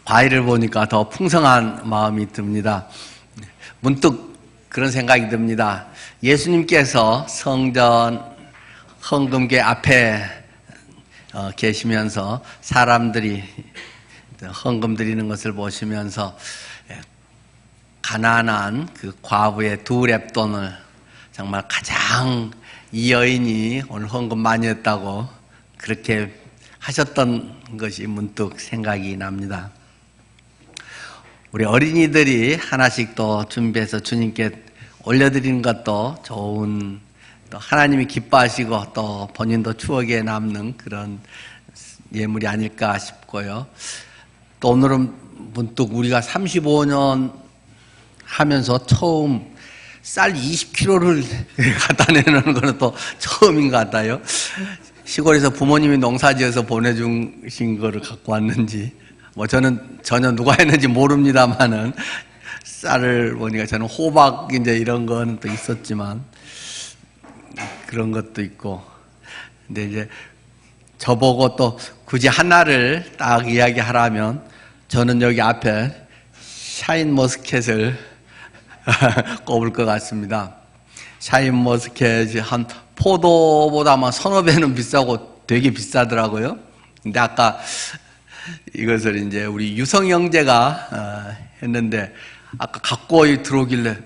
과일을 보니까 더 풍성한 마음이 듭니다. 문득 그런 생각이 듭니다. 예수님께서 성전 헌금계 앞에 계시면서 사람들이 헌금 드리는 것을 보시면서 가난한 그 과부의 2렙돈을 정말 가장 이 여인이 오늘 헌금 많이 했다고 그렇게 하셨던 것이 문득 생각이 납니다. 우리 어린이들이 하나씩 또 준비해서 주님께 올려드리는 것도 좋은, 또 하나님이 기뻐하시고 또 본인도 추억에 남는 그런 예물이 아닐까 싶고요. 또 오늘은 문득 우리가 35년 하면서 처음 쌀 20kg를 갖다 내놓는 것은 또 처음인 것 같아요. 시골에서 부모님이 농사지어서 보내주신 거를 갖고 왔는지, 뭐 저는 전혀 누가 했는지 모릅니다만은 쌀을 보니까 저는 호박 이제 이런 거는 또 있었지만 그런 것도 있고, 근데 이제 저보고 또 굳이 하나를 딱 이야기하라면 저는 여기 앞에 샤인머스켓을 꼽을 것 같습니다. 샤인머스켓이 한 포도보다 막 1~2배는 비싸고 되게 비싸더라고요. 근데 아까 이것을 이제 우리 유성 형제가 했는데 아까 갖고 들어오길래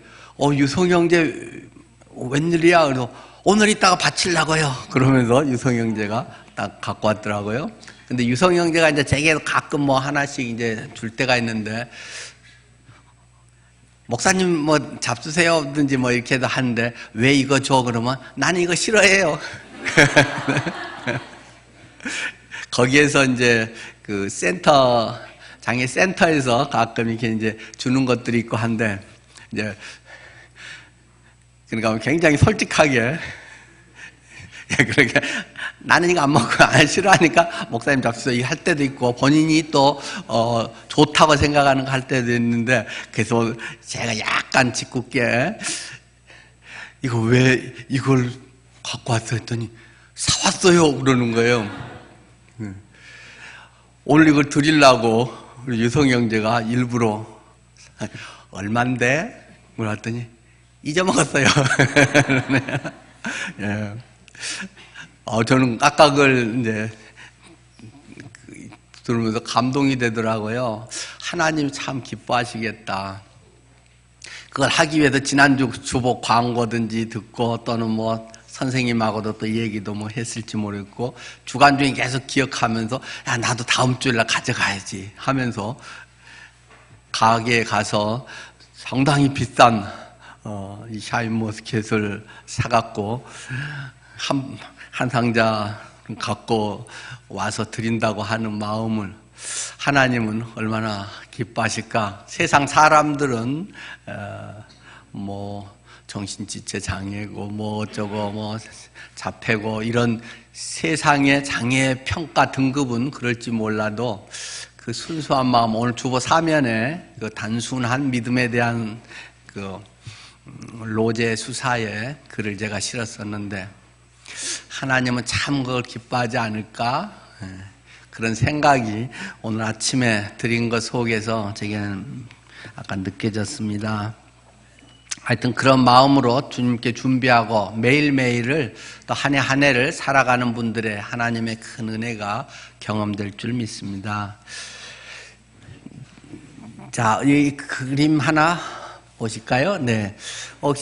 유성 형제 웬일이야? 그래서 오늘 이따가 바치려고요. 그러면서 유성 형제가 딱 갖고 왔더라고요. 근데 유성 형제가 이제 제게도 가끔 뭐 하나씩 이제 줄 때가 있는데, 목사님 뭐 잡수세요든지 뭐 이렇게도 하는데 왜 이거 줘? 그러면 나는 이거 싫어해요. 거기에서 이제 그 장애 센터에서 가끔 이렇게 이제 주는 것들이 있고 한데, 이제 그러니까 굉장히 솔직하게 그렇게 나는 이거 안 먹고 안 싫어하니까 목사님 잡수세요 할 때도 있고, 본인이 또 좋다고 생각하는 거 할 때도 있는데, 그래서 제가 약간 짓궂게 이거 왜 이걸 갖고 왔어 했더니 사왔어요 그러는 거예요. 오늘 이걸 드리려고 우리 유성 형제가 일부러 얼만데? 그랬더니 잊어먹었어요. 예. 저는 아까 그걸 이제 들으면서 감동이 되더라고요. 하나님 참 기뻐하시겠다. 그걸 하기 위해서 지난주 주복 광고든지 듣고, 또는 뭐 선생님하고도 또 얘기도 뭐 했을지 모르겠고, 주간 중에 계속 기억하면서 야 나도 다음 주일날 가져가야지 하면서 가게에 가서 상당히 비싼 이 샤인머스켓을 사갖고 한 상자 갖고 와서 드린다고 하는 마음을 하나님은 얼마나 기뻐하실까. 세상 사람들은 뭐 정신지체 장애고 뭐 어쩌고 뭐 자폐고 이런 세상의 장애 평가 등급은 그럴지 몰라도 그 순수한 마음, 오늘 주보 사면에 그 단순한 믿음에 대한 그 로제 수사에 글을 제가 실었었는데, 하나님은 참 그걸 기뻐하지 않을까? 그런 생각이 오늘 아침에 드린 것 속에서 제게는 약간 느껴졌습니다. 하여튼 그런 마음으로 주님께 준비하고 매일매일을 또 한 해 한 해를 살아가는 분들의 하나님의 큰 은혜가 경험될 줄 믿습니다. 자, 이 그림 하나 보실까요? 네.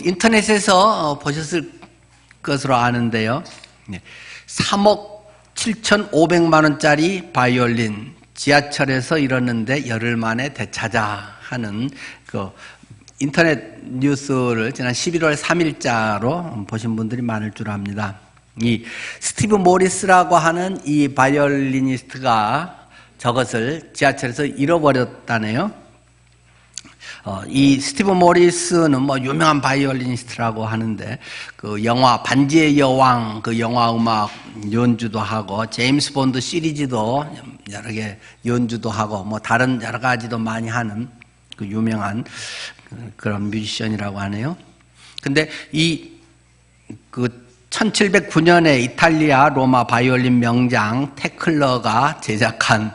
인터넷에서 보셨을 것으로 아는데요. 3억 7,500만 원짜리 바이올린 지하철에서 잃었는데 열흘 만에 되찾아 하는 그 인터넷 뉴스를 지난 11월 3일자로 보신 분들이 많을 줄 압니다. 이 스티브 모리스라고 하는 이 바이올리니스트가 저것을 지하철에서 잃어버렸다네요. 이 스티브 모리스는 뭐 유명한 바이올리니스트라고 하는데, 그 영화 반지의 여왕 그 영화 음악 연주도 하고, 제임스 본드 시리즈도 여러 개 연주도 하고, 뭐 다른 여러 가지도 많이 하는 그 유명한 그런 뮤지션이라고 하네요. 근데 그 1709년에 이탈리아 로마 바이올린 명장 테클러가 제작한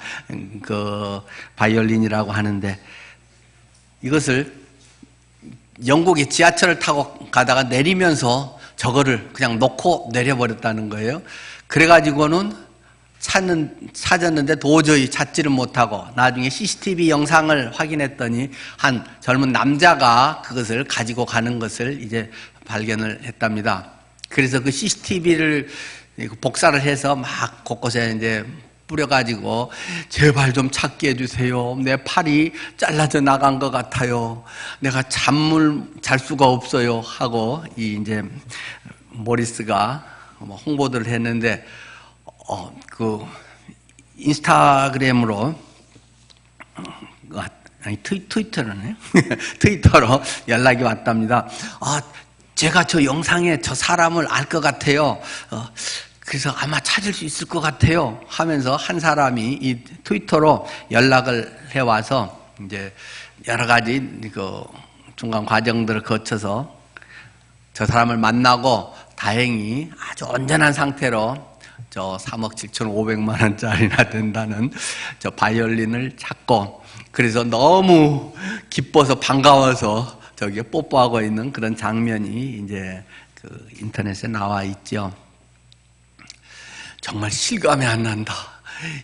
그 바이올린이라고 하는데, 이것을 영국의 지하철을 타고 가다가 내리면서 저거를 그냥 놓고 내려버렸다는 거예요. 그래가지고는 찾았는데 도저히 찾지를 못하고, 나중에 CCTV 영상을 확인했더니 한 젊은 남자가 그것을 가지고 가는 것을 이제 발견을 했답니다. 그래서 그 CCTV를 복사를 해서 막 곳곳에 이제 뿌려가지고, 제발 좀 찾게 해주세요. 내 팔이 잘라져 나간 것 같아요. 내가 잠을 잘 수가 없어요. 하고 이제 모리스가 홍보들을 했는데, 그 인스타그램으로, 아니 트위터로네. 트위터로 연락이 왔답니다. 제가 저 영상에 저 사람을 알 것 같아요. 그래서 아마 찾을 수 있을 것 같아요. 하면서 한 사람이 이 트위터로 연락을 해와서 이제 여러 가지 그 중간 과정들을 거쳐서 저 사람을 만나고, 다행히 아주 온전한 상태로 저 3억 7,500만 원짜리나 된다는 저 바이올린을 찾고, 그래서 너무 기뻐서 반가워서 저기 뽀뽀하고 있는 그런 장면이 이제 그 인터넷에 나와 있죠. 정말 실감이 안 난다.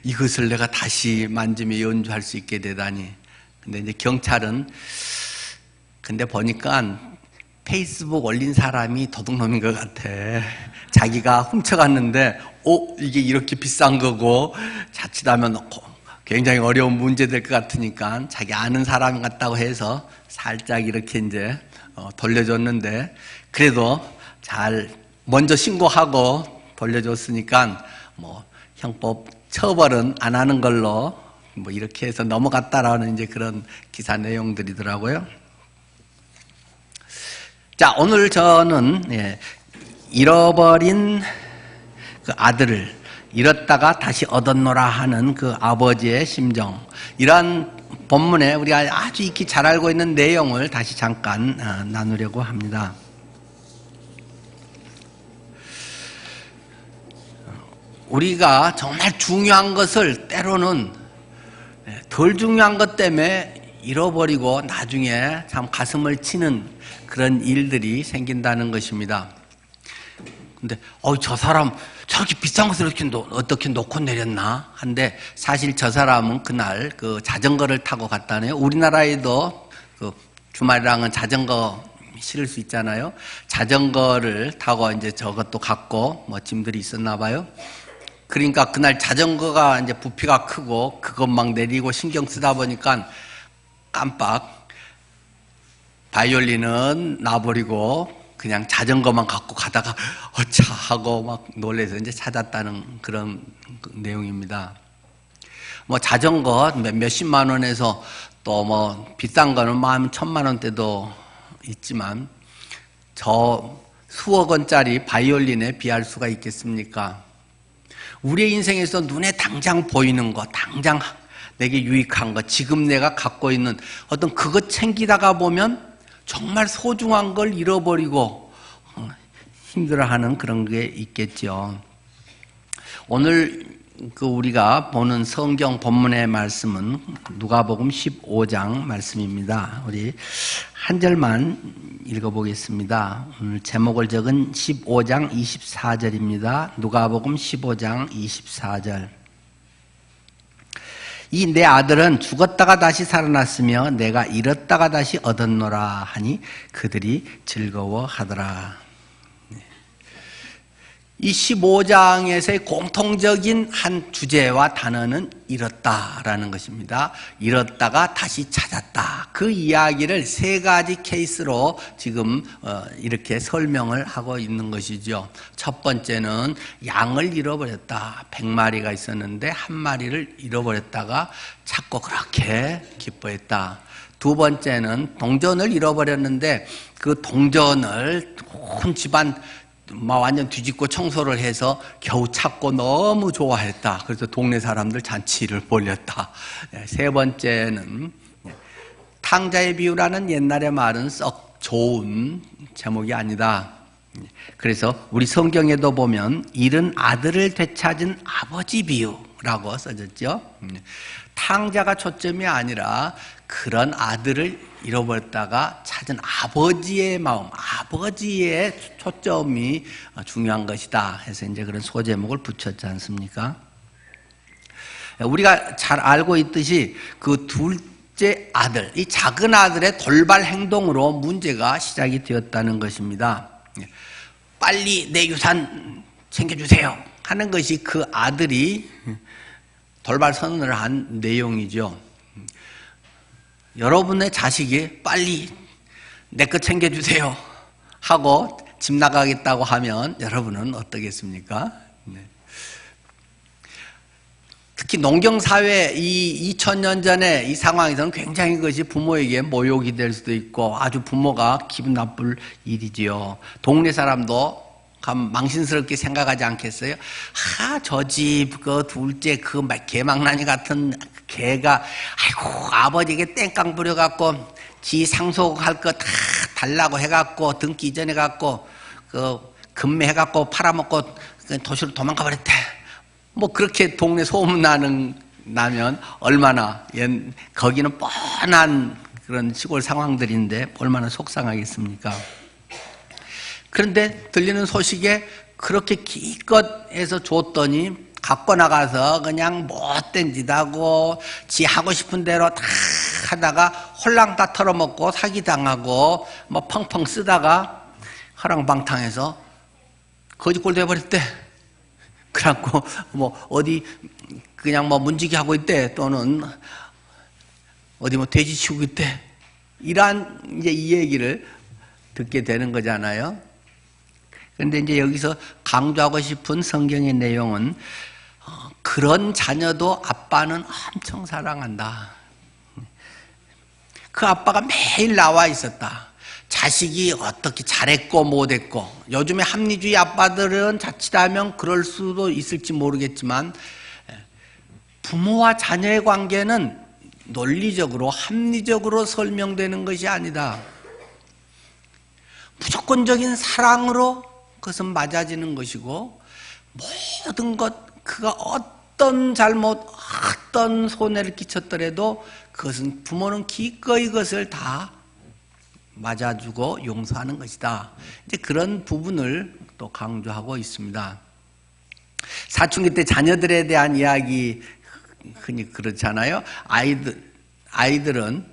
이것을 내가 다시 만지며 연주할 수 있게 되다니. 근데 이제 경찰은, 근데 보니까 페이스북 올린 사람이 도둑놈인 것 같아. 자기가 훔쳐갔는데, 이게 이렇게 비싼 거고, 자칫하면 굉장히 어려운 문제 될 것 같으니까 자기 아는 사람 같다고 해서 살짝 이렇게 이제 돌려줬는데, 그래도 잘 먼저 신고하고 돌려줬으니까 뭐 형법 처벌은 안 하는 걸로 뭐 이렇게 해서 넘어갔다라는 이제 그런 기사 내용들이더라고요. 자, 오늘 저는 잃어버린 그 아들을 잃었다가 다시 얻었노라 하는 그 아버지의 심정, 이러한 본문에 우리가 아주 익히 잘 알고 있는 내용을 다시 잠깐 나누려고 합니다. 우리가 정말 중요한 것을 때로는 덜 중요한 것 때문에 잃어버리고 나중에 참 가슴을 치는 그런 일들이 생긴다는 것입니다. 근데 저 사람 저렇게 비싼 것을 어떻게 놓고 내렸나 한데, 사실 저 사람은 그날 그 자전거를 타고 갔다네요. 우리나라에도 그 주말이랑은 자전거 실을 수 있잖아요. 자전거를 타고 이제 저것도 갖고 뭐 짐들이 있었나 봐요. 그러니까 그날 자전거가 이제 부피가 크고 그것 막 내리고 신경 쓰다 보니까 깜빡 바이올린은 놔버리고 그냥 자전거만 갖고 가다가 어차 하고 막 놀래서 이제 찾았다는 그런 내용입니다. 뭐 자전거 몇십만 원에서 또 뭐 비싼 거는 11,000만 원대도 있지만 저 수억 원짜리 바이올린에 비할 수가 있겠습니까? 우리의 인생에서 눈에 당장 보이는 거, 당장 내게 유익한 거, 지금 내가 갖고 있는 어떤 그것 챙기다가 보면 정말 소중한 걸 잃어버리고 힘들어하는 그런 게 있겠죠. 오늘 그 우리가 보는 성경 본문의 말씀은 누가복음 15장 말씀입니다. 우리 한 절만 읽어보겠습니다. 오늘 제목을 적은 15장 24절입니다. 누가복음 15장 24절. 이 내 아들은 죽었다가 다시 살아났으며 내가 잃었다가 다시 얻었노라 하니 그들이 즐거워하더라. 이 15장에서의 공통적인 한 주제와 단어는 잃었다라는 것입니다. 잃었다가 다시 찾았다. 그 이야기를 세 가지 케이스로 지금 이렇게 설명을 하고 있는 것이죠. 첫 번째는 양을 잃어버렸다. 100마리가 있었는데 한 마리를 잃어버렸다가 찾고 그렇게 기뻐했다. 두 번째는 동전을 잃어버렸는데 그 동전을 온 집안 막 완전 뒤집고 청소를 해서 겨우 찾고 너무 좋아했다. 그래서 동네 사람들 잔치를 벌였다. 세 번째는 탕자의 비유라는 옛날의 말은 썩 좋은 제목이 아니다. 그래서 우리 성경에도 보면 잃은 아들을 되찾은 아버지 비유라고 써졌죠. 탕자가 초점이 아니라 그런 아들을 잃어버렸다가 찾은 아버지의 마음, 아버지의 초점이 중요한 것이다 해서 이제 그런 소제목을 붙였지 않습니까? 우리가 잘 알고 있듯이 그 둘째 아들, 이 작은 아들의 돌발 행동으로 문제가 시작이 되었다는 것입니다. 빨리 내 유산 챙겨주세요 하는 것이 그 아들이 돌발 선언을 한 내용이죠. 여러분의 자식이 빨리 내 거 챙겨주세요 하고 집 나가겠다고 하면 여러분은 어떠겠습니까? 특히 농경사회 이 2000년 전에 이 상황에서는 굉장히 그것이 부모에게 모욕이 될 수도 있고 아주 부모가 기분 나쁠 일이지요. 동네 사람도 망신스럽게 생각하지 않겠어요? 저 집 그 둘째 그 개망나니 같은 개가 아이고 아버지에게 땡깡 부려갖고 지 상속할 거 다 달라고 해갖고 등기 이전해갖고 그 금매해갖고 팔아먹고 도시로 도망가 버렸대. 뭐 그렇게 동네 소문 나면 얼마나 거기는 뻔한 그런 시골 상황들인데 얼마나 속상하겠습니까? 그런데 들리는 소식에 그렇게 기껏 해서 줬더니 갖고 나가서 그냥 못된 짓 하고 지 하고 싶은 대로 다 하다가 홀랑 다 털어먹고 사기당하고 뭐 펑펑 쓰다가 허랑방탕해서 거지꼴 돼버렸대. 그래갖고 뭐 어디 그냥 뭐 문지기 하고 있대, 또는 어디 뭐 돼지 치우고 있대. 이러한 이제 이 얘기를 듣게 되는 거잖아요. 그런데 이제 여기서 강조하고 싶은 성경의 내용은 그런 자녀도 아빠는 엄청 사랑한다. 그 아빠가 매일 나와 있었다. 자식이 어떻게 잘했고 못했고, 요즘에 합리주의 아빠들은 자칫하면 그럴 수도 있을지 모르겠지만 부모와 자녀의 관계는 논리적으로 합리적으로 설명되는 것이 아니다. 무조건적인 사랑으로 그것은 맞아지는 것이고, 모든 것, 그가 어떤 잘못, 어떤 손해를 끼쳤더라도 그것은 부모는 기꺼이 그것을 다 맞아주고 용서하는 것이다. 이제 그런 부분을 또 강조하고 있습니다. 사춘기 때 자녀들에 대한 이야기 흔히 그렇잖아요. 아이들은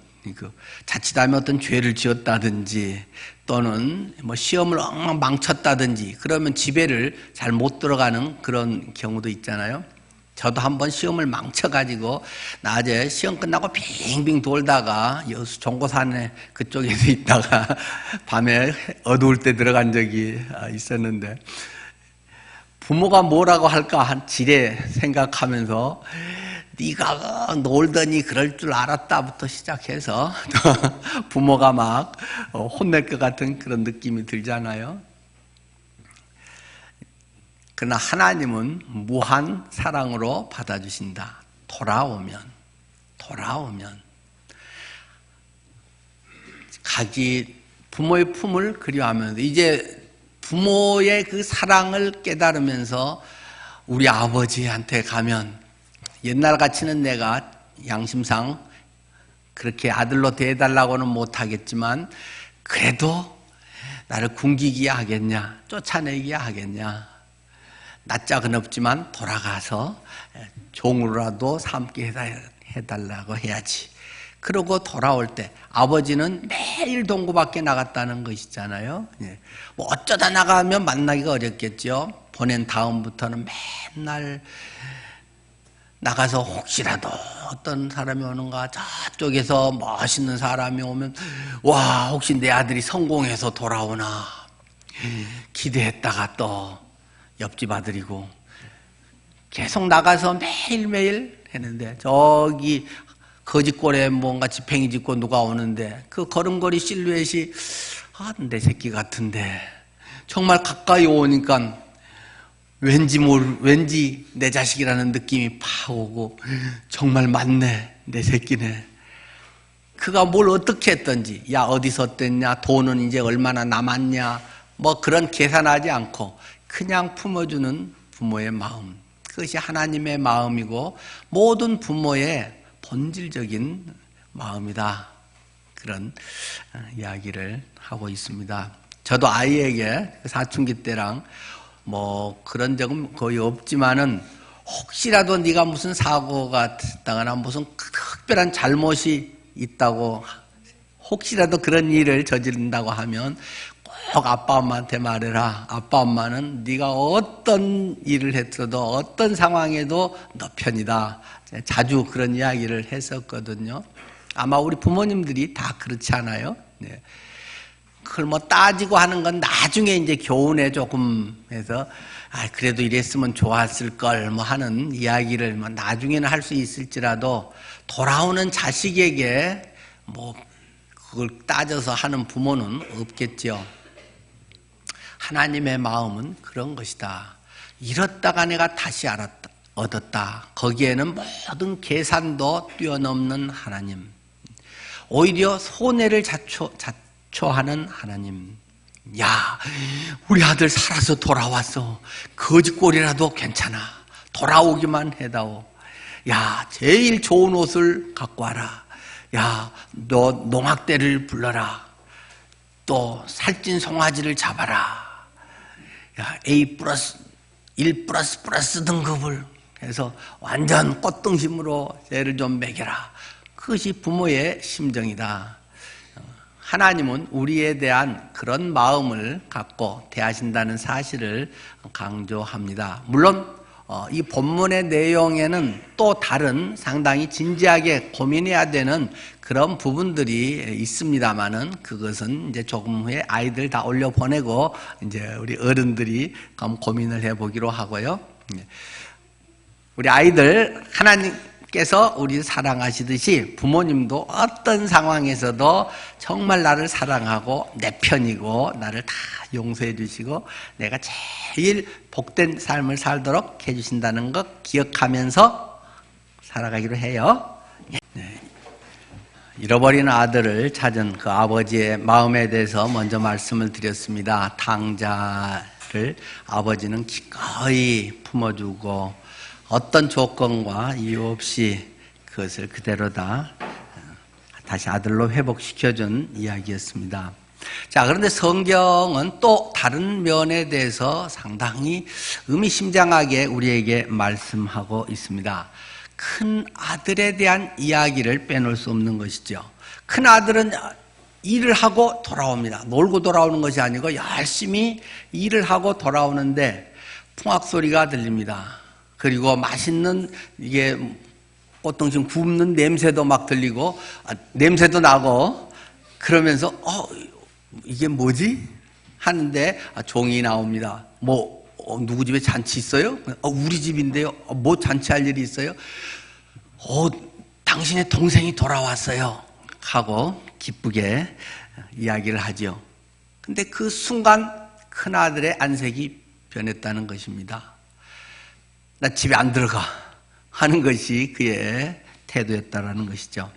자칫하면 어떤 죄를 지었다든지 또는 뭐 시험을 엉망 망쳤다든지 그러면 집에를 잘 못 들어가는 그런 경우도 있잖아요. 저도 한번 시험을 망쳐가지고 낮에 시험 끝나고 빙빙 돌다가 여수 종고산에 그쪽에서 있다가 밤에 어두울 때 들어간 적이 있었는데, 부모가 뭐라고 할까 한 지레 생각하면서 네가 놀더니 그럴 줄 알았다부터 시작해서 부모가 막 혼낼 것 같은 그런 느낌이 들잖아요. 그러나 하나님은 무한 사랑으로 받아주신다. 돌아오면 각기 부모의 품을 그리워하면서 이제 부모의 그 사랑을 깨달으면서 우리 아버지한테 가면 옛날 같이는 내가 양심상 그렇게 아들로 대해달라고는 못하겠지만 그래도 나를 굶기기야 하겠냐, 쫓아내기야 하겠냐, 낯짝은 없지만 돌아가서 종으로라도 삼게 해달라고 해야지. 그러고 돌아올 때 아버지는 매일 동구 밖에 나갔다는 것이잖아요. 뭐 어쩌다 나가면 만나기가 어렵겠죠. 보낸 다음부터는 맨날 나가서 혹시라도 어떤 사람이 오는가, 저쪽에서 멋있는 사람이 오면 와, 혹시 내 아들이 성공해서 돌아오나 기대했다가 또 옆집 아들이고, 계속 나가서 매일매일 했는데 저기 거짓골에 뭔가 지팽이 짚고 누가 오는데 그 걸음걸이 실루엣이 내 새끼 같은데, 정말 가까이 오니까 왠지 내 자식이라는 느낌이 팍 오고, 정말 맞네, 내 새끼네. 그가 뭘 어떻게 했던지, 야 어디서 뗐냐, 돈은 이제 얼마나 남았냐, 뭐 그런 계산하지 않고 그냥 품어주는 부모의 마음, 그것이 하나님의 마음이고 모든 부모의 본질적인 마음이다. 그런 이야기를 하고 있습니다. 저도 아이에게 사춘기 때랑 뭐 그런 적은 거의 없지만은 혹시라도 네가 무슨 사고가 됐다거나 무슨 특별한 잘못이 있다고 혹시라도 그런 일을 저지른다고 하면 꼭 아빠 엄마한테 말해라. 아빠 엄마는 네가 어떤 일을 했어도 어떤 상황에도 너 편이다. 자주 그런 이야기를 했었거든요. 아마 우리 부모님들이 다 그렇지 않아요? 네. 그걸 뭐 따지고 하는 건 나중에 이제 교훈에 조금 해서 그래도 이랬으면 좋았을 걸 뭐 하는 이야기를 뭐 나중에는 할 수 있을지라도 돌아오는 자식에게 뭐 그걸 따져서 하는 부모는 없겠죠. 하나님의 마음은 그런 것이다. 잃었다가 내가 다시 얻었다. 거기에는 모든 계산도 뛰어넘는 하나님. 오히려 손해를 자초하는 하나님. 야, 우리 아들 살아서 돌아왔어. 거짓골이라도 괜찮아. 돌아오기만 해다오. 야, 제일 좋은 옷을 갖고 와라. 야, 너 농악대를 불러라. 또 살찐 송아지를 잡아라. 야, A+, 1++ 등급을 해서 완전 꽃등심으로 쟤를 좀 먹여라. 그것이 부모의 심정이다. 하나님은 우리에 대한 그런 마음을 갖고 대하신다는 사실을 강조합니다. 물론 이 본문의 내용에는 또 다른 상당히 진지하게 고민해야 되는 그런 부분들이 있습니다만은 그것은 이제 조금 후에 아이들 다 올려 보내고 이제 우리 어른들이 고민을 해보기로 하고요. 우리 아이들 하나님께서 우리 사랑하시듯이 부모님도 어떤 상황에서도 정말 나를 사랑하고 내 편이고 나를 다 용서해 주시고 내가 제일 복된 삶을 살도록 해주신다는 것 기억하면서 살아가기로 해요. 네. 잃어버린 아들을 찾은 그 아버지의 마음에 대해서 먼저 말씀을 드렸습니다. 탕자를 아버지는 기꺼이 품어주고 어떤 조건과 이유 없이 그것을 그대로 다시 아들로 회복시켜준 이야기였습니다. 자, 그런데 성경은 또 다른 면에 대해서 상당히 의미심장하게 우리에게 말씀하고 있습니다. 큰 아들에 대한 이야기를 빼놓을 수 없는 것이죠. 큰 아들은 일을 하고 돌아옵니다. 놀고 돌아오는 것이 아니고 열심히 일을 하고 돌아오는데 풍악 소리가 들립니다. 그리고 맛있는 이게 꽃등심 굽는 냄새도 막 들리고 냄새도 나고 그러면서 이게 뭐지? 하는데 종이 나옵니다. 뭐 누구 집에 잔치 있어요? 우리 집인데요. 뭐 잔치할 일이 있어요? 당신의 동생이 돌아왔어요. 하고 기쁘게 이야기를 하죠. 근데 그 순간 큰아들의 안색이 변했다는 것입니다. 나 집에 안 들어가 하는 것이 그의 태도였다라는 것이죠.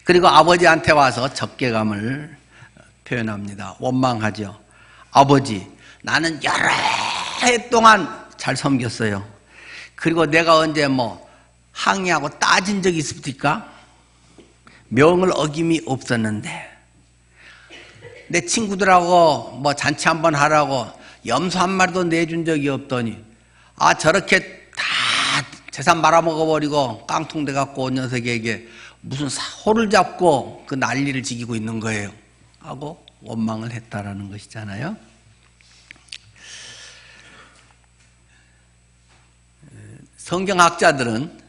그리고 아버지한테 와서 적개감을 표현합니다. 원망하죠. 아버지, 나는 여러 해 동안 잘 섬겼어요. 그리고 내가 언제 항의하고 따진 적이 있습니까? 명을 어김이 없었는데 내 친구들하고 잔치 한번 하라고 염소 한 마리도 내준 적이 없더니 저렇게 다 재산 말아먹어버리고 깡통돼 갖고 온 녀석에게 무슨 사호를 잡고 그 난리를 지기고 있는 거예요. 하고 원망을 했다라는 것이잖아요. 성경학자들은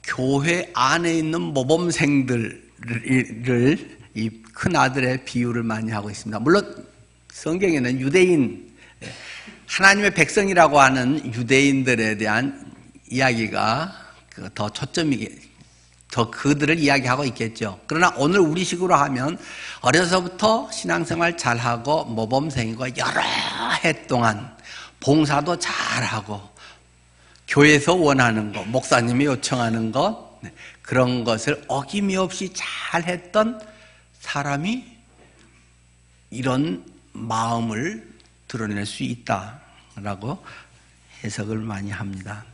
교회 안에 있는 모범생들을 이 큰 아들의 비유를 많이 하고 있습니다. 물론 성경에는 유대인, 하나님의 백성이라고 하는 유대인들에 대한 이야기가 더 초점이게, 더 그들을 이야기하고 있겠죠. 그러나 오늘 우리식으로 하면 어려서부터 신앙생활 잘하고 모범생이고 여러 해 동안 봉사도 잘하고 교회에서 원하는 것, 목사님이 요청하는 것, 그런 것을 어김이 없이 잘했던 사람이 이런 마음을 드러낼 수 있다라고 해석을 많이 합니다.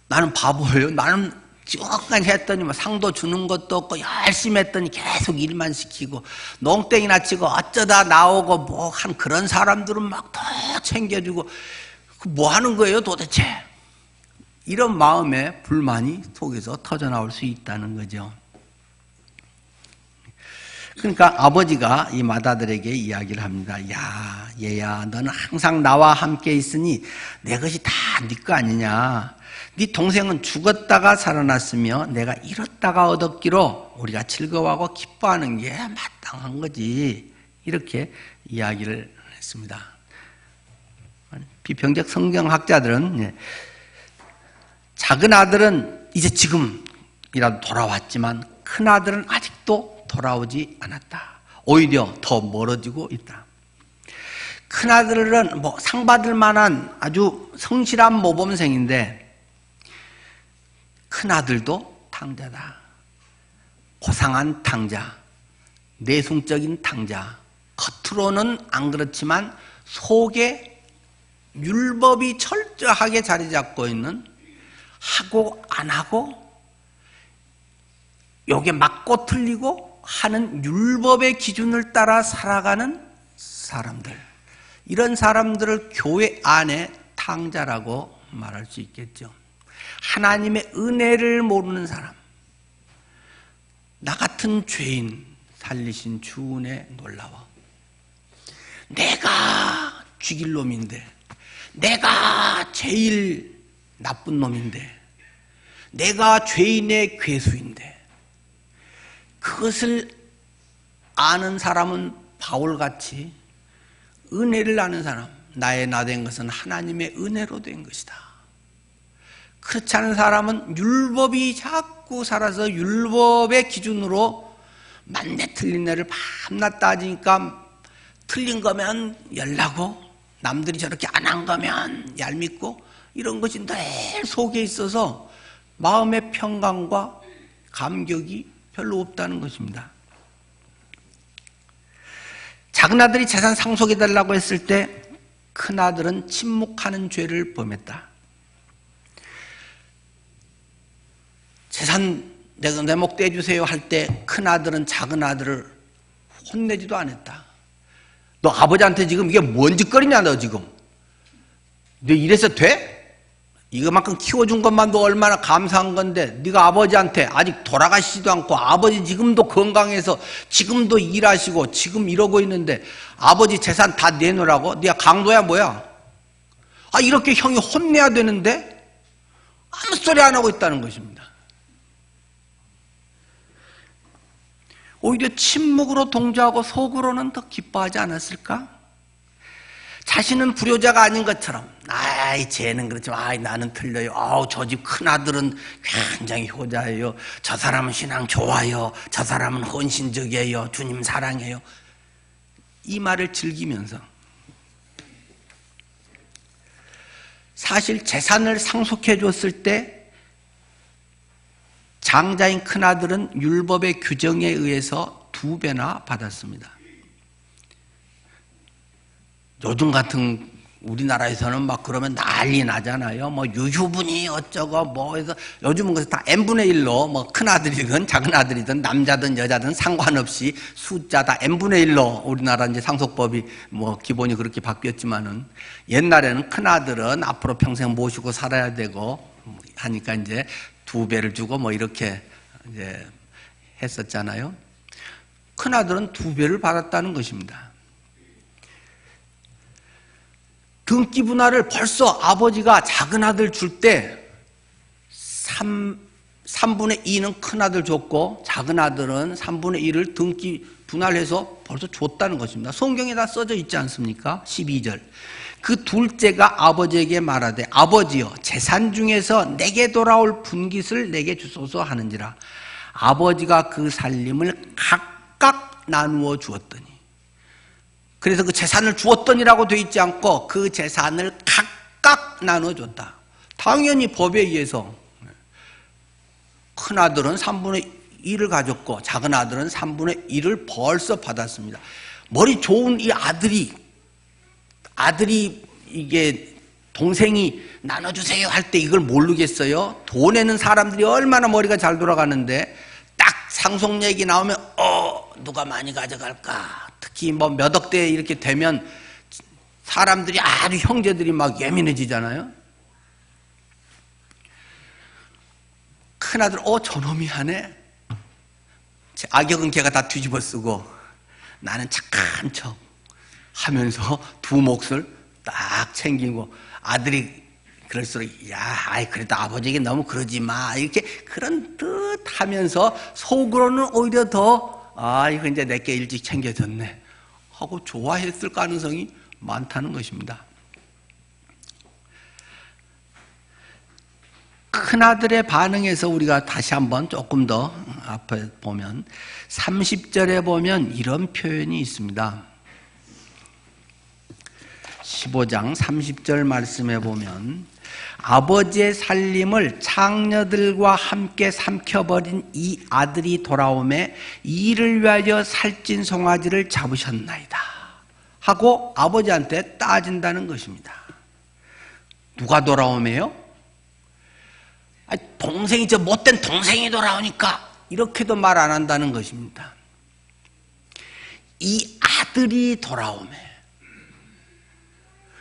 나는 바보예요. 나는 쭉까지 했더니 뭐 상도 주는 것도 없고 열심히 했더니 계속 일만 시키고 농땡이나 치고 어쩌다 나오고 뭐 한 그런 사람들은 막 더 챙겨주고 뭐 하는 거예요 도대체? 이런 마음의 불만이 속에서 터져나올 수 있다는 거죠. 그러니까 아버지가 이 맏아들에게 이야기를 합니다. 야, 얘야, 너는 항상 나와 함께 있으니 내 것이 다 네 거 아니냐. 네 동생은 죽었다가 살아났으며 내가 잃었다가 얻었기로 우리가 즐거워하고 기뻐하는 게 마땅한 거지. 이렇게 이야기를 했습니다. 비평적 성경학자들은 작은 아들은 이제 지금이라도 돌아왔지만 큰 아들은 아직도 돌아오지 않았다. 오히려 더 멀어지고 있다. 큰 아들은 뭐 상 받을 만한 아주 성실한 모범생인데 큰 아들도 탕자다. 고상한 탕자, 내숭적인 탕자. 겉으로는 안 그렇지만 속에 율법이 철저하게 자리 잡고 있는 하고 안 하고 요게 맞고 틀리고 하는 율법의 기준을 따라 살아가는 사람들. 이런 사람들을 교회 안에 탕자라고 말할 수 있겠죠. 하나님의 은혜를 모르는 사람, 나 같은 죄인 살리신 주 은혜 놀라워. 내가 죽일 놈인데, 내가 제일 나쁜 놈인데, 내가 죄인의 괴수인데, 그것을 아는 사람은 바울같이 은혜를 아는 사람, 나의 나 된 것은 하나님의 은혜로 된 것이다. 그렇지 않은 사람은 율법이 자꾸 살아서 율법의 기준으로 맞네 틀린 애를 밤낮 따지니까 틀린 거면 열나고 남들이 저렇게 안 한 거면 얄밉고 이런 것이 늘 속에 있어서 마음의 평강과 감격이 별로 없다는 것입니다. 작은 아들이 재산 상속해달라고 했을 때 큰 아들은 침묵하는 죄를 범했다. 재산 내 목 떼주세요 할 때 큰 아들은 작은 아들을 혼내지도 않았다. 너 아버지한테 지금 이게 뭔 짓거리냐 너 지금. 너 이래서 돼? 이거만큼 키워준 것만도 얼마나 감사한 건데 네가 아버지한테 아직 돌아가시지도 않고 아버지 지금도 건강해서 지금도 일하시고 지금 이러고 있는데 아버지 재산 다 내놓으라고? 네가 강도야 뭐야? 아 이렇게 형이 혼내야 되는데 아무 소리 안 하고 있다는 것입니다. 오히려 침묵으로 동조하고 속으로는 더 기뻐하지 않았을까? 자신은 불효자가 아닌 것처럼 아이 쟤는 그렇지만 아이 나는 틀려요. 아우 저 집 큰아들은 굉장히 효자예요. 저 사람은 신앙 좋아요. 저 사람은 헌신적이에요. 주님 사랑해요. 이 말을 즐기면서 사실 재산을 상속해 줬을 때 장자인 큰아들은 율법의 규정에 의해서 2배나 받았습니다. 요즘 같은 우리나라에서는 막 그러면 난리 나잖아요. 뭐 유효분이 어쩌고 뭐 해서 요즘은 그래서 다 n분의 1로 뭐 큰아들이든 작은아들이든 남자든 여자든 상관없이 숫자 다 n분의 1로 우리나라 이제 상속법이 뭐 기본이 그렇게 바뀌었지만은 옛날에는 큰아들은 앞으로 평생 모시고 살아야 되고 하니까 이제 2배를 주고 뭐 이렇게 이제 했었잖아요. 큰아들은 2배를 받았다는 것입니다. 등기 분할을 벌써 아버지가 작은 아들 줄 때 3분의 2는 큰 아들 줬고 작은 아들은 3분의 1을 등기 분할해서 벌써 줬다는 것입니다. 성경에 다 써져 있지 않습니까? 12절. 그 둘째가 아버지에게 말하되 아버지여 재산 중에서 내게 돌아올 분깃을 내게 주소서 하는지라. 아버지가 그 살림을 각각 나누어 주었더니, 그래서 그 재산을 주었더니라고 되어 있지 않고 그 재산을 각각 나눠줬다. 당연히 법에 의해서 큰아들은 3분의 1을 가졌고 작은 아들은 3분의 1을 벌써 받았습니다. 머리 좋은 이 아들이 이게 동생이 나눠주세요 할 때 이걸 모르겠어요? 돈 내는 사람들이 얼마나 머리가 잘 돌아가는데 딱 상속 얘기 나오면 누가 많이 가져갈까? 특히 뭐 몇 억대 이렇게 되면 사람들이 아주 형제들이 막 예민해지잖아요. 큰아들 저놈이 하네. 악역은 걔가 다 뒤집어 쓰고 나는 착한 척 하면서 두 몫을 딱 챙기고, 아들이 그럴수록 그래도 아버지에게 너무 그러지 마 이렇게 그런 듯 하면서 속으로는 오히려 더 이거 이제 내게 일찍 챙겨졌네 하고 좋아했을 가능성이 많다는 것입니다. 큰아들의 반응에서 우리가 다시 한번 조금 더 앞에 보면 30절에 보면 이런 표현이 있습니다. 15장 30절 말씀에 보면 아버지의 살림을 창녀들과 함께 삼켜버린 이 아들이 돌아오매 이를 위하여 살찐 송아지를 잡으셨나이다 하고 아버지한테 따진다는 것입니다. 누가 돌아오매요? 동생이, 저 못된 동생이 돌아오니까 이렇게도 말 안 한다는 것입니다. 이 아들이 돌아오매,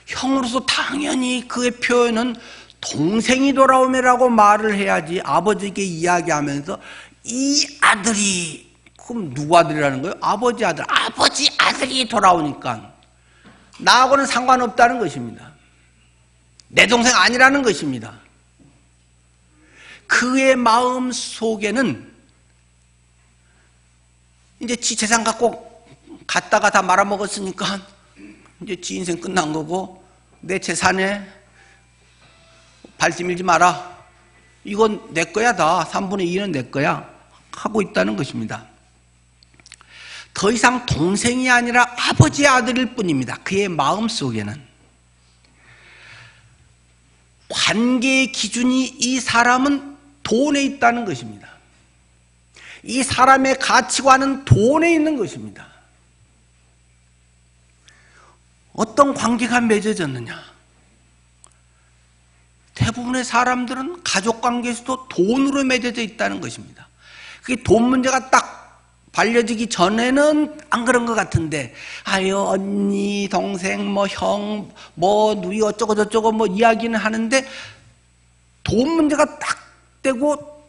형으로서 당연히 그의 표현은 동생이 돌아오매라고 말을 해야지 아버지에게 이야기하면서 이 아들이, 그럼 누구 아들이라는 거예요? 아버지 아들. 아버지 아들이 돌아오니까 나하고는 상관없다는 것입니다. 내 동생 아니라는 것입니다. 그의 마음 속에는 이제 지 재산 갖고 갔다가 다 말아먹었으니까 이제 지 인생 끝난 거고 내 재산에 발심 일지 마라. 이건 내 거야 다. 3분의 2는 내 거야. 하고 있다는 것입니다. 더 이상 동생이 아니라 아버지의 아들일 뿐입니다. 그의 마음 속에는. 관계의 기준이 이 사람은 돈에 있다는 것입니다. 이 사람의 가치관은 돈에 있는 것입니다. 어떤 관계가 맺어졌느냐? 대부분의 사람들은 가족관계에서도 돈으로 맺어져 있다는 것입니다. 그게 돈 문제가 딱 발려지기 전에는 안 그런 것 같은데, 언니, 동생, 형, 누이 어쩌고 저쩌고 이야기는 하는데 돈 문제가 딱 되고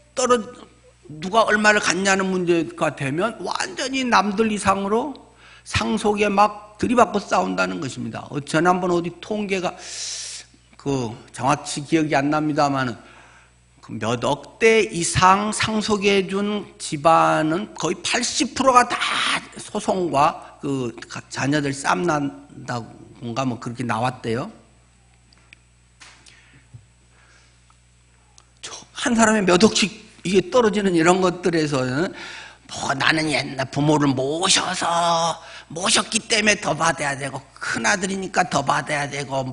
누가 얼마를 갖냐는 문제가 되면 완전히 남들 이상으로 상속에 막 들이받고 싸운다는 것입니다. 지난번 어디 통계가 정확히 기억이 안 납니다만은 몇 억대 이상 상속해 준 집안은 거의 80%가 다 소송과 자녀들 쌈난다고인가 그렇게 나왔대요. 한 사람의 몇 억씩 이게 떨어지는 이런 것들에서는 나는 옛날 부모를 모셨기 때문에 더 받아야 되고, 큰아들이니까 더 받아야 되고,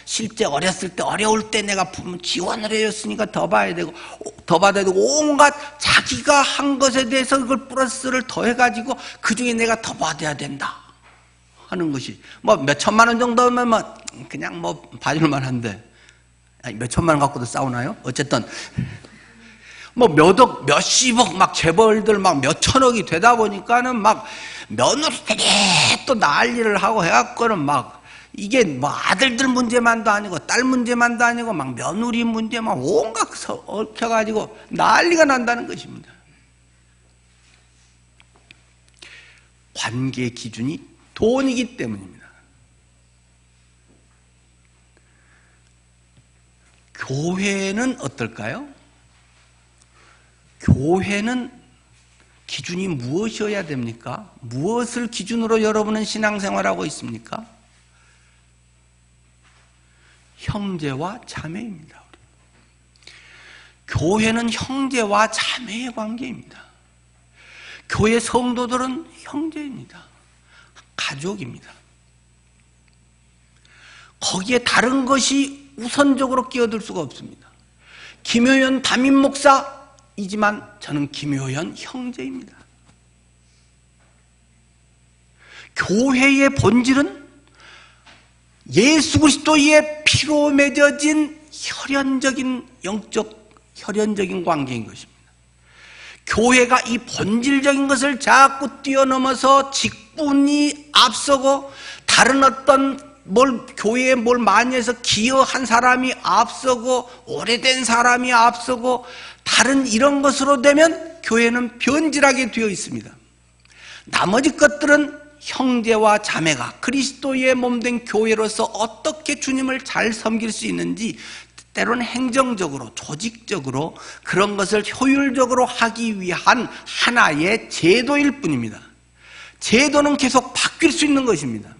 실제 어렸을 때 어려울 때 내가 부모 지원을 해줬으니까 더 받아야 되고, 온갖 자기가 한 것에 대해서 그걸 플러스를 더해가지고 그 중에 내가 더 받아야 된다 하는 것이 몇 천만 원 정도면 그냥 봐줄만 한데, 몇 천만 원 갖고도 싸우나요? 어쨌든 몇 억, 몇십억 재벌들 몇 천억이 되다 보니까는 며느리들이 또 난리를 하고 해갖고는 이게 아들들 문제만도 아니고 딸 문제만도 아니고 며느리 문제 온갖 얽혀가지고 난리가 난다는 것입니다. 관계의 기준이 돈이기 때문입니다. 교회는 어떨까요? 교회는 기준이 무엇이어야 됩니까? 무엇을 기준으로 여러분은 신앙생활하고 있습니까? 형제와 자매입니다. 교회는 형제와 자매의 관계입니다. 교회 성도들은 형제입니다. 가족입니다. 거기에 다른 것이 우선적으로 끼어들 수가 없습니다. 김효연 담임 목사이지만 저는 김효연 형제입니다. 교회의 본질은 예수 그리스도의 피로 맺어진 혈연적인 혈연적인 관계인 것입니다. 교회가 이 본질적인 것을 자꾸 뛰어넘어서 직분이 앞서고 다른 어떤 교회에 뭘 많이 해서 기여한 사람이 앞서고 오래된 사람이 앞서고 다른 이런 것으로 되면 교회는 변질하게 되어 있습니다. 나머지 것들은 형제와 자매가 그리스도의 몸된 교회로서 어떻게 주님을 잘 섬길 수 있는지 때로는 행정적으로 조직적으로 그런 것을 효율적으로 하기 위한 하나의 제도일 뿐입니다. 제도는 계속 바뀔 수 있는 것입니다.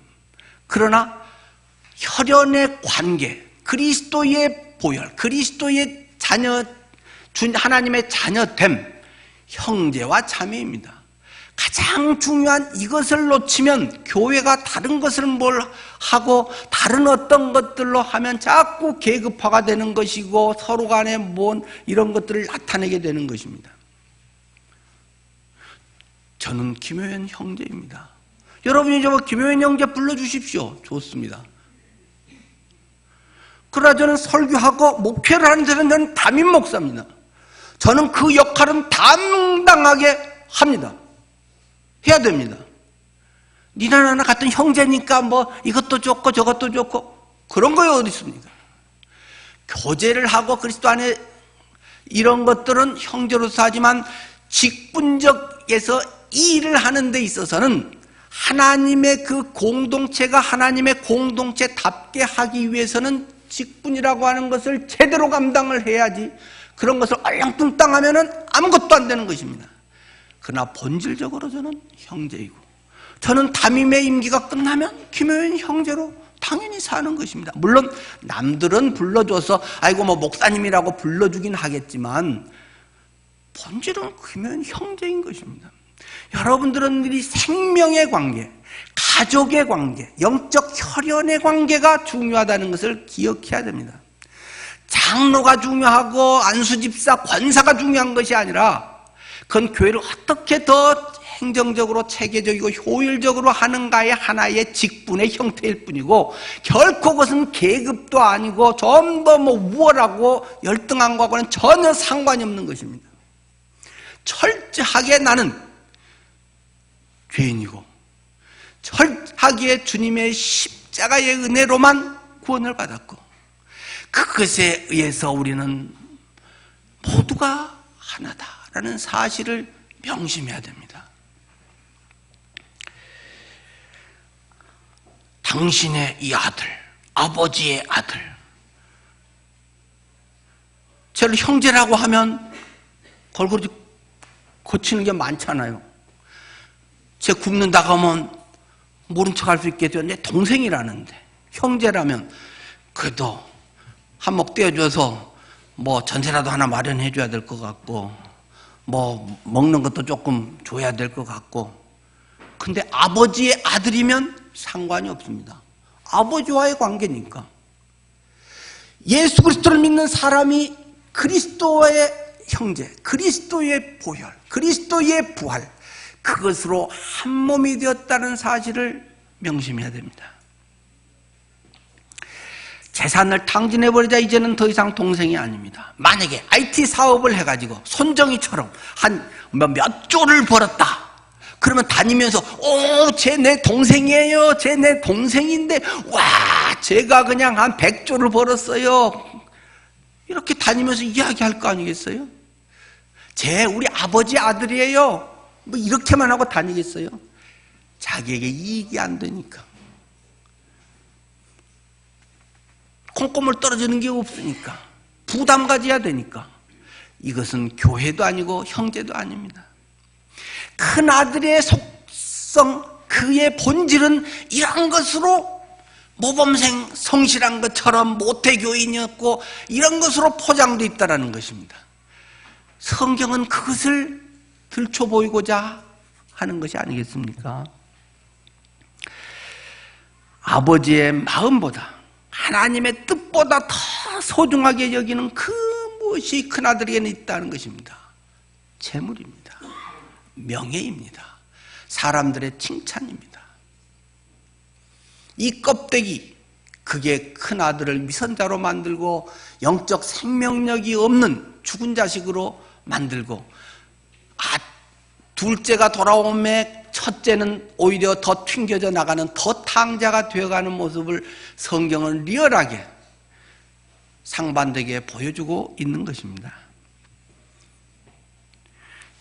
그러나 혈연의 관계, 그리스도의 보혈, 그리스도의 자녀, 하나님의 자녀됨, 형제와 자매입니다. 가장 중요한 이것을 놓치면 교회가 다른 것을 뭘 하고 다른 어떤 것들로 하면 자꾸 계급화가 되는 것이고 서로 간에 이런 것들을 나타내게 되는 것입니다. 저는 김효연 형제입니다. 여러분이 저 김효연 형제 불러주십시오. 좋습니다. 그러나 저는 설교하고 목회를 하는 데는 저는 담임 목사입니다. 저는 그 역할은 당당하게 합니다. 해야 됩니다. 니나 나나 같은 형제니까 이것도 좋고 저것도 좋고 그런 거에 어디 있습니까? 교제를 하고 그리스도 안에 이런 것들은 형제로서 하지만 직분적에서 이 일을 하는 데 있어서는 하나님의 그 공동체가 하나님의 공동체답게 하기 위해서는 직분이라고 하는 것을 제대로 감당을 해야지 그런 것을 얼렁뚱땅 하면은 아무것도 안 되는 것입니다. 그러나 본질적으로 저는 형제이고 저는 담임의 임기가 끝나면 김효연 형제로 당연히 사는 것입니다. 물론 남들은 불러줘서 아이고 목사님이라고 불러주긴 하겠지만 본질은 김효연 형제인 것입니다. 여러분들은 이 생명의 관계, 가족의 관계, 영적 혈연의 관계가 중요하다는 것을 기억해야 됩니다. 장로가 중요하고 안수집사, 권사가 중요한 것이 아니라 그건 교회를 어떻게 더 행정적으로 체계적이고 효율적으로 하는가의 하나의 직분의 형태일 뿐이고 결코 그것은 계급도 아니고 좀 더 우월하고 열등한 거하고는 전혀 상관이 없는 것입니다. 철저하게 나는 죄인이고 철저하게 주님의 십자가의 은혜로만 구원을 받았고 그것에 의해서 우리는 모두가 하나다라는 사실을 명심해야 됩니다. 당신의 이 아들, 아버지의 아들, 저를 형제라고 하면 걸그룹 고치는 게 많잖아요. 제 굽는다고 하면 모른 척 할 수 있겠죠. 내 동생이라는데 형제라면 그래도 한몫 떼어줘서 전세라도 하나 마련해 줘야 될 것 같고 먹는 것도 조금 줘야 될 것 같고 근데 아버지의 아들이면 상관이 없습니다. 아버지와의 관계니까. 예수 그리스도를 믿는 사람이 그리스도의 형제, 그리스도의 보혈, 그리스도의 부활 그것으로 한 몸이 되었다는 사실을 명심해야 됩니다. 재산을 탕진해버리자 이제는 더 이상 동생이 아닙니다. 만약에 IT 사업을 해가지고 손정희처럼 한 몇 조를 벌었다. 그러면 다니면서 쟤 내 동생이에요. 쟤 내 동생인데 와 제가 그냥 한 100조를 벌었어요. 이렇게 다니면서 이야기할 거 아니겠어요? 쟤 우리 아버지 아들이에요. 이렇게만 하고 다니겠어요? 자기에게 이익이 안 되니까. 콩고물 떨어지는 게 없으니까. 부담 가져야 되니까. 이것은 교회도 아니고 형제도 아닙니다. 큰 아들의 속성, 그의 본질은 이런 것으로 모범생 성실한 것처럼 모태교인이었고 이런 것으로 포장되어 있다는 것입니다. 성경은 그것을 들춰 보이고자 하는 것이 아니겠습니까? 아버지의 마음보다 하나님의 뜻보다 더 소중하게 여기는 그 무엇이 큰아들에게는 있다는 것입니다. 재물입니다. 명예입니다. 사람들의 칭찬입니다. 이 껍데기, 그게 큰 아들을 미선자로 만들고 영적 생명력이 없는 죽은 자식으로 만들고, 둘째가 돌아오매 첫째는 오히려 더 튕겨져 나가는 더 탕자가 되어가는 모습을 성경은 리얼하게 상반되게 보여주고 있는 것입니다.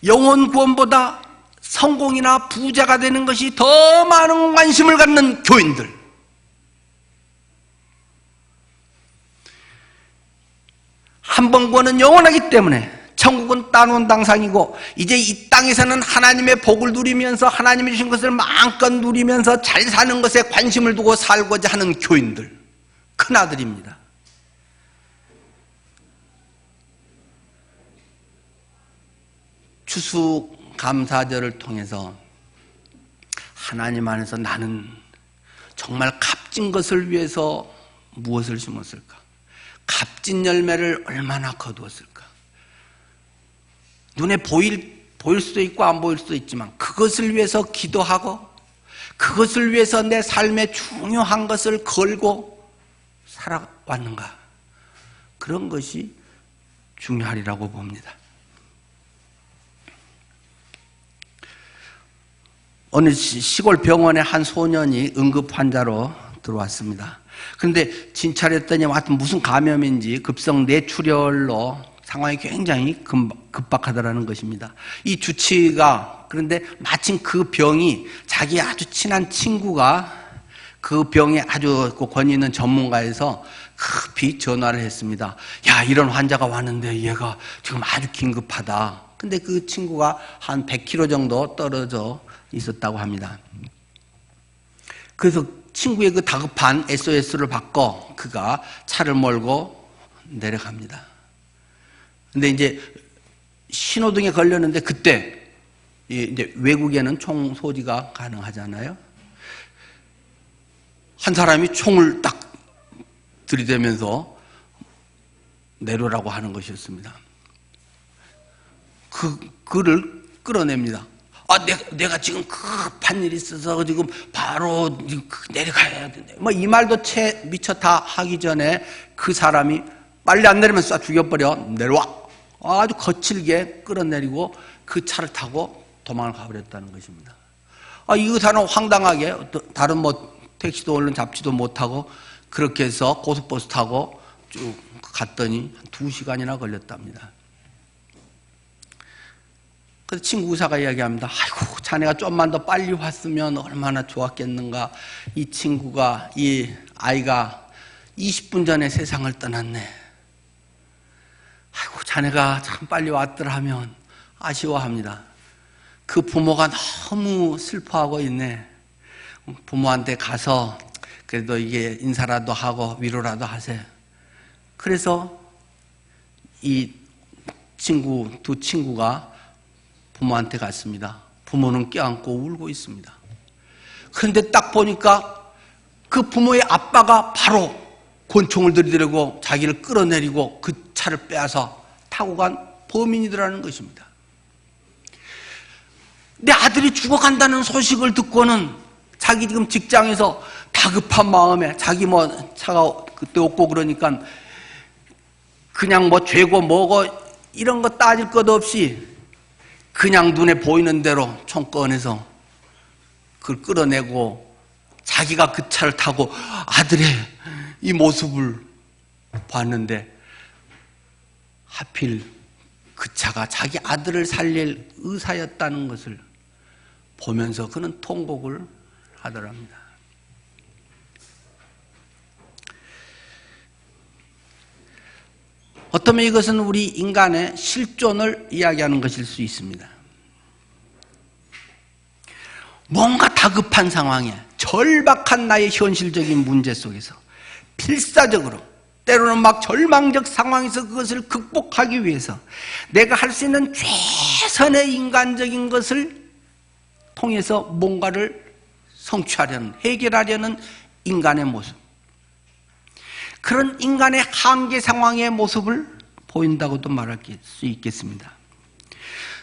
영혼 구원보다 성공이나 부자가 되는 것이 더 많은 관심을 갖는 교인들, 한 번 구원은 영원하기 때문에 천국은 따놓은 당상이고, 이제 이 땅에서는 하나님의 복을 누리면서 하나님이 주신 것을 마음껏 누리면서 잘 사는 것에 관심을 두고 살고자 하는 교인들, 큰아들입니다. 추수감사절을 통해서 하나님 안에서 나는 정말 값진 것을 위해서 무엇을 심었을까? 값진 열매를 얼마나 거두었을까? 눈에 보일 수도 있고 안 보일 수도 있지만 그것을 위해서 기도하고 그것을 위해서 내 삶에 중요한 것을 걸고 살아왔는가? 그런 것이 중요하리라고 봅니다. 어느 시골 병원에 한 소년이 응급 환자로 들어왔습니다. 그런데 진찰했더니 하여튼 무슨 감염인지 급성 뇌출혈로 상황이 굉장히 급박하다라는 것입니다. 이 주치의가 그런데 마침 그 병이 자기 아주 친한 친구가 그 병에 아주 권위 있는 전문가에서 급히 전화를 했습니다. 야, 이런 환자가 왔는데 얘가 지금 아주 긴급하다. 근데 그 친구가 한 100km 정도 떨어져 있었다고 합니다. 그래서 친구의 그 다급한 SOS를 받고 그가 차를 몰고 내려갑니다. 근데 이제 신호등에 걸렸는데 그때 이제 외국에는 총 소지가 가능하잖아요. 한 사람이 총을 딱 들이대면서 내려라고 하는 것이었습니다. 그를 끌어냅니다. 내가 지금 급한 일이 있어서 지금 바로 내려가야 되는데, 이 말도 채 미처 다 하기 전에 그 사람이 빨리 안 내리면 쏴 죽여버려. 내려와. 아주 거칠게 끌어내리고 그 차를 타고 도망을 가버렸다는 것입니다. 이 의사는 황당하게 다른 택시도 얼른 잡지도 못하고 그렇게 해서 고속버스 타고 쭉 갔더니 한 2시간이나 걸렸답니다. 그래서 친구 의사가 이야기합니다. 아이고, 자네가 좀만 더 빨리 왔으면 얼마나 좋았겠는가. 이 친구가, 이 아이가 20분 전에 세상을 떠났네. 아이고, 자네가 참 빨리 왔더라 하면 아쉬워합니다. 그 부모가 너무 슬퍼하고 있네. 부모한테 가서 그래도 이게 인사라도 하고 위로라도 하세요. 그래서 이 두 친구가 부모한테 갔습니다. 부모는 껴안고 울고 있습니다. 그런데 딱 보니까 그 부모의 아빠가 바로 권총을 들이대고 자기를 끌어내리고 그 차를 빼앗아 타고 간 범인이더라는 것입니다. 내 아들이 죽어간다는 소식을 듣고는 자기 지금 직장에서 다급한 마음에 자기 차가 그때 없고 그러니까 그냥 죄고 뭐고 이런 거 따질 것 없이 그냥 눈에 보이는 대로 총 꺼내서 그걸 끌어내고 자기가 그 차를 타고 아들의 이 모습을 봤는데 하필 그 차가 자기 아들을 살릴 의사였다는 것을 보면서 그는 통곡을 하더랍니다. 어쩌면 이것은 우리 인간의 실존을 이야기하는 것일 수 있습니다. 뭔가 다급한 상황에 절박한 나의 현실적인 문제 속에서 필사적으로 때로는 절망적 상황에서 그것을 극복하기 위해서 내가 할 수 있는 최선의 인간적인 것을 통해서 뭔가를 성취하려는, 해결하려는 인간의 모습, 그런 인간의 한계 상황의 모습을 보인다고도 말할 수 있겠습니다.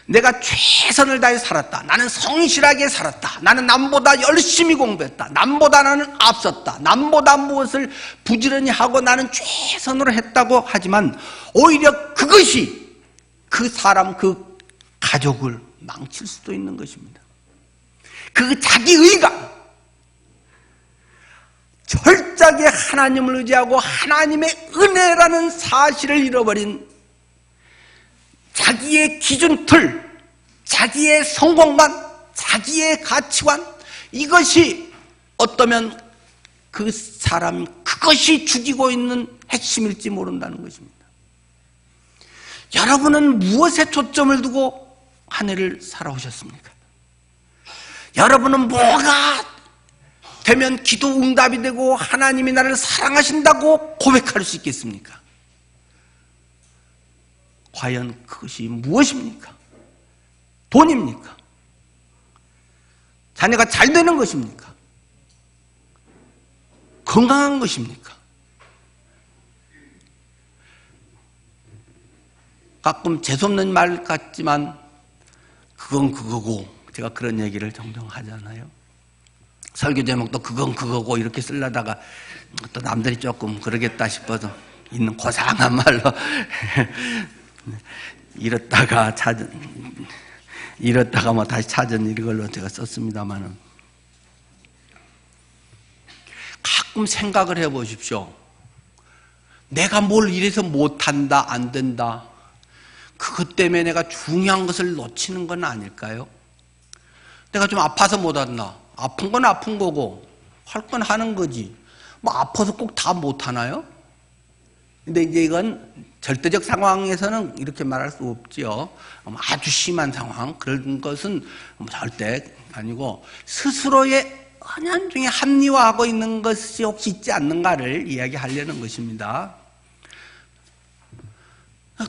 내가 최선을 다해 살았다. 나는 성실하게 살았다. 나는 남보다 열심히 공부했다. 남보다 나는 앞섰다. 남보다 무엇을 부지런히 하고 나는 최선으로 했다고 하지만 오히려 그것이 그 사람, 그 가족을 망칠 수도 있는 것입니다. 그 자기 의가 철저하게 하나님을 의지하고 하나님의 은혜라는 사실을 잃어버린 자기의 기준틀, 자기의 성공관, 자기의 가치관, 이것이 어떠면 그 사람, 그것이 죽이고 있는 핵심일지 모른다는 것입니다. 여러분은 무엇에 초점을 두고 한 해를 살아오셨습니까? 여러분은 뭐가 되면 기도 응답이 되고 하나님이 나를 사랑하신다고 고백할 수 있겠습니까? 과연 그것이 무엇입니까? 돈입니까? 자녀가 잘 되는 것입니까? 건강한 것입니까? 가끔 재수없는 말 같지만 그건 그거고, 제가 그런 얘기를 종종 하잖아요. 설교 제목도 그건 그거고 이렇게 쓰려다가 또 남들이 조금 그러겠다 싶어서 있는 고상한 말로 잃었다가 뭐 다시 찾은 이걸로 제가 썼습니다만은, 가끔 생각을 해보십시오. 내가 뭘 이래서 못한다, 안 된다, 그것 때문에 내가 중요한 것을 놓치는 건 아닐까요? 내가 좀 아파서 못한다. 아픈 건 아픈 거고 할 건 하는 거지. 뭐 아파서 꼭 다 못하나요? 근데 이제 이건 절대적 상황에서는 이렇게 말할 수 없지요. 아주 심한 상황, 그런 것은 절대 아니고 스스로의 은연중에 합리화하고 있는 것이 혹시 있지 않는가를 이야기하려는 것입니다.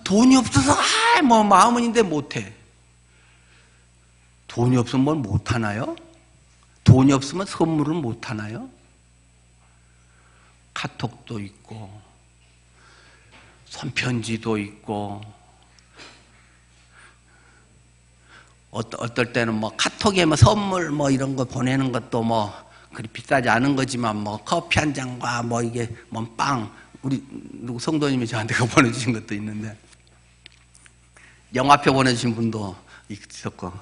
돈이 없어서 뭐 마음은 있는데 못해. 돈이 없으면 뭘 못하나요? 돈이 없으면 선물을 못하나요? 카톡도 있고 손편지도 있고, 어떨 때는 뭐 카톡에 뭐 선물 뭐 이런 거 보내는 것도 뭐 그리 비싸지 않은 거지만 뭐 커피 한 잔과 뭐 이게 뭐 빵, 우리 누구 성도님이 저한테 그거 보내주신 것도 있는데, 영화표 보내주신 분도 있었고,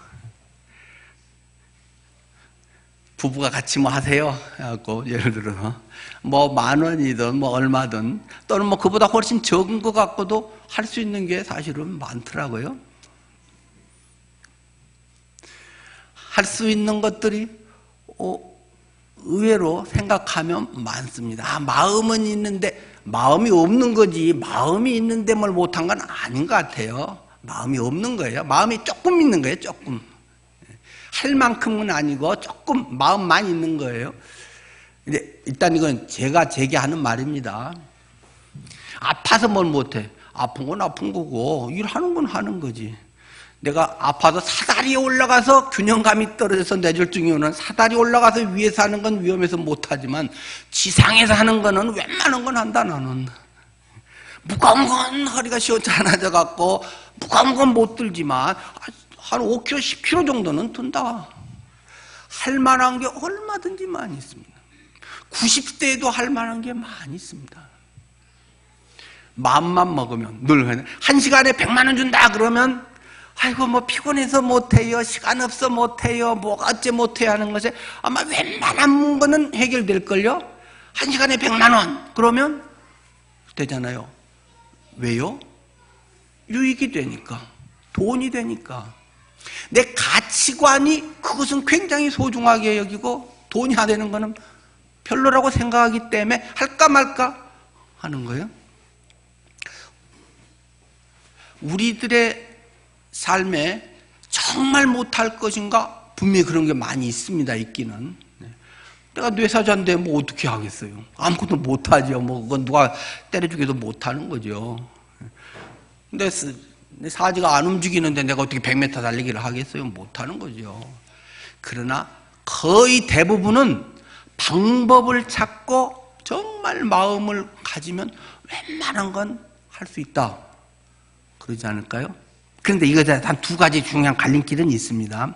부부가 같이 뭐 하세요? 해갖고, 예를 들어, 뭐 10,000원이든 뭐 얼마든, 또는 뭐 그보다 훨씬 적은 것 갖고도 할 수 있는 게 사실은 많더라고요. 할 수 있는 것들이, 의외로 생각하면 많습니다. 마음은 있는데, 마음이 없는 거지, 마음이 있는데 뭘 못한 건 아닌 것 같아요. 마음이 없는 거예요. 마음이 조금 있는 거예요, 조금. 할 만큼은 아니고 조금 마음만 있는 거예요. 근데 일단 이건 제가 제기하는 말입니다. 아파서 뭘 못해. 아픈 건 아픈 거고 일하는 건 하는 거지. 내가 아파서 사다리에 올라가서 균형감이 떨어져서 뇌졸중이 오는, 사다리 올라가서 위에서 하는 건 위험해서 못하지만 지상에서 하는 거는 웬만한 건 한다. 나는 무거운 건 허리가 시원찮아져 갖고 무거운 건 못 들지만 한 5kg, 10kg 정도는 든다. 할 만한 게 얼마든지 많이 있습니다. 90대에도 할 만한 게 많이 있습니다. 마음만 먹으면 늘 1시간에 100만 원 준다 그러면 아이고 뭐 피곤해서 못해요, 시간 없어 못해요, 뭐가 어째 못해요 하는 것에 아마 웬만한 거는 해결될걸요. 1시간에 100만 원 그러면 되잖아요. 왜요? 유익이 되니까, 돈이 되니까. 내 가치관이 그것은 굉장히 소중하게 여기고 돈이 안 되는 거는 별로라고 생각하기 때문에 할까 말까 하는 거예요. 우리들의 삶에 정말 못할 것인가? 분명히 그런 게 많이 있습니다. 있기는. 내가 뇌사자인데 뭐 어떻게 하겠어요? 아무것도 못하죠. 뭐 그건 누가 때려주기도 못하는 거죠. 근데 내 사지가 안 움직이는데 내가 어떻게 100m 달리기를 하겠어요? 못하는 거죠. 그러나 거의 대부분은 방법을 찾고 정말 마음을 가지면 웬만한 건 할 수 있다. 그러지 않을까요? 그런데 이것에 한 두 가지 중요한 갈림길은 있습니다.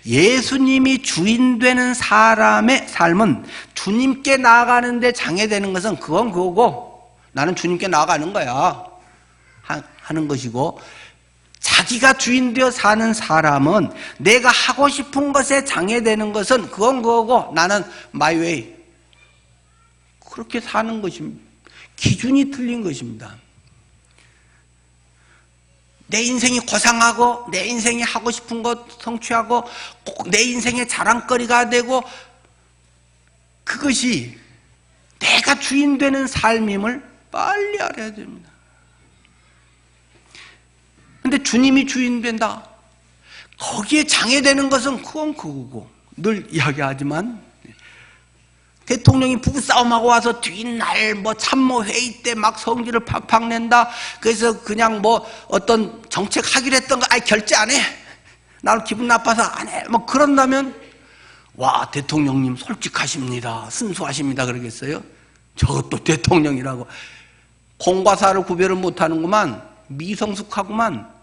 예수님이 주인 되는 사람의 삶은 주님께 나아가는데 장애되는 것은 그건 그거고 나는 주님께 나아가는 거야 하는 것이고, 자기가 주인 되어 사는 사람은 내가 하고 싶은 것에 장애되는 것은 그건 그거고 나는 my way, 그렇게 사는 것입니다. 기준이 틀린 것입니다. 내 인생이 고상하고 내 인생이 하고 싶은 것 성취하고 내 인생의 자랑거리가 되고 그것이 내가 주인 되는 삶임을 빨리 알아야 됩니다. 근데 주님이 주인 된다, 거기에 장애되는 것은 그건 그거고, 늘 이야기하지만 대통령이 부부싸움하고 와서 뒷날 뭐 참모 회의 때 막 성질을 팍팍 낸다, 그래서 그냥 뭐 어떤 정책 하기로 했던 거 결제 안 해, 나는 기분 나빠서 안 해, 뭐 그런다면 와 대통령님 솔직하십니다, 순수하십니다 그러겠어요? 저것도 대통령이라고 공과 사를 구별을 못하는구만, 미성숙하구만.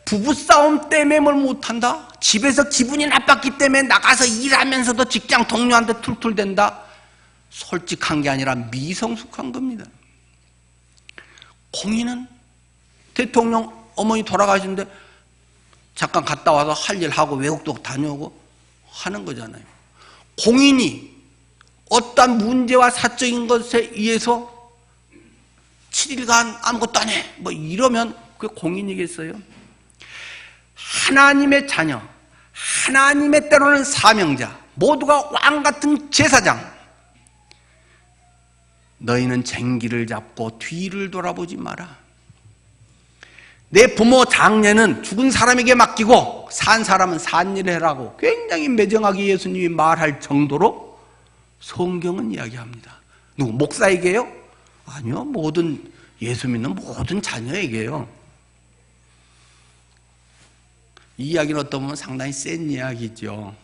부부싸움 때문에 뭘 못한다? 집에서 기분이 나빴기 때문에 나가서 일하면서도 직장 동료한테 툴툴댄다? 솔직한 게 아니라 미성숙한 겁니다. 공인은 대통령 어머니 돌아가신데 잠깐 갔다 와서 할 일 하고 외국도 다녀오고 하는 거잖아요. 공인이 어떠한 문제와 사적인 것에 의해서 7일간 아무것도 안 해, 뭐 이러면 그게 공인이겠어요? 하나님의 자녀, 하나님의 때로는 사명자, 모두가 왕같은 제사장, 너희는 쟁기를 잡고 뒤를 돌아보지 마라. 내 부모 장례는 죽은 사람에게 맡기고 산 사람은 산 일을 해라고 굉장히 매정하게 예수님이 말할 정도로 성경은 이야기합니다. 누구 목사에게요? 아니요, 모든 예수 믿는 모든 자녀에게요. 이 이야기는 어떤 보면 상당히 센 이야기죠.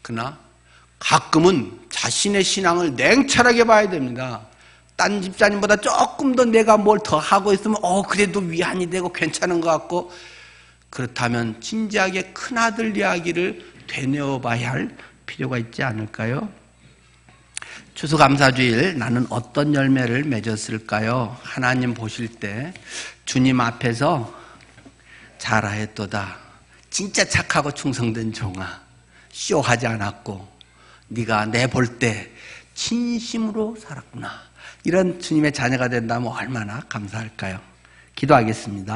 그러나 가끔은 자신의 신앙을 냉철하게 봐야 됩니다. 딴 집사님보다 조금 더 내가 뭘 더 하고 있으면 그래도 위안이 되고 괜찮은 것 같고, 그렇다면 진지하게 큰아들 이야기를 되뇌어봐야 할 필요가 있지 않을까요? 추수감사주일 나는 어떤 열매를 맺었을까요? 하나님 보실 때 주님 앞에서 잘하였도다, 진짜 착하고 충성된 종아, 쇼하지 않았고 네가 내 볼 때 진심으로 살았구나, 이런 주님의 자녀가 된다면 얼마나 감사할까요? 기도하겠습니다.